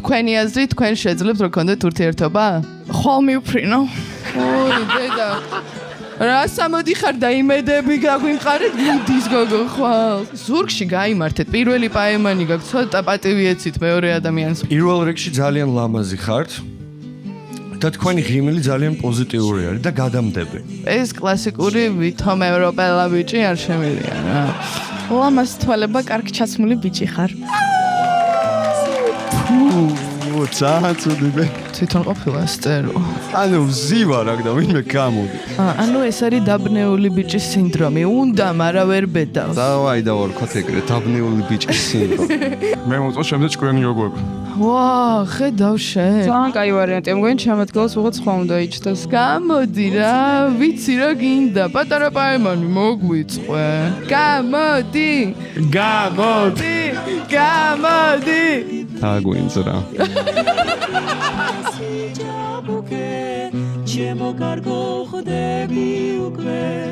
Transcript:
თქვენი აზრით თქვენ შეძლებთ რომ გქონდეთ ურთიერთობა? ხვალ მივფრინო. ოი დედა რა სამოდიხარ და იმედები გაგვიმყარეთ გუდის გოგო ხვალ. ზურგში გაიმართეთ პირველი პაემანი გაქვთ ცოტა პატივი ეცით მეორე ადამიანს. პირველ რიგში ძალიან ლამაზი ხართ. და თქვენი ღიმილი ძალიან პოზიტიური არის და გადამდები. ეს კლასიკური ვითომ ევროპელა ბიჭი არ შემიძლია რა. ლამაზ თვალება კარგ ჩაცმული ბიჭი ხარ. ძალიან ცუდია. თვითონ ყოფილა სტერო. ანუ ვზივარ აქ და ვინმე გამოდი. ანუ ეს არის დაბნეული ბიჭის სინდრომი. უნდა, მაგრამ ვერ ბედავს. დავაი დავარქვათ ეგრე დაბნეული ბიჭის სინდრომი. მე მოწონს შემდეგ ჭკვიანი იოგოები. ვა, ხედავ შენ. ძალიან კაი ვარიანტია. მგონი ჩემადგალს უღაც ხომ უნდა იჩნდეს. გამოდი რა, ვიცი რა გინდა. პატარა პაემანი მოგვიწყვე. გამოდი. გამოდი. გამოდი. აგვინძრა. ჩემო კარგო ხდები უკვე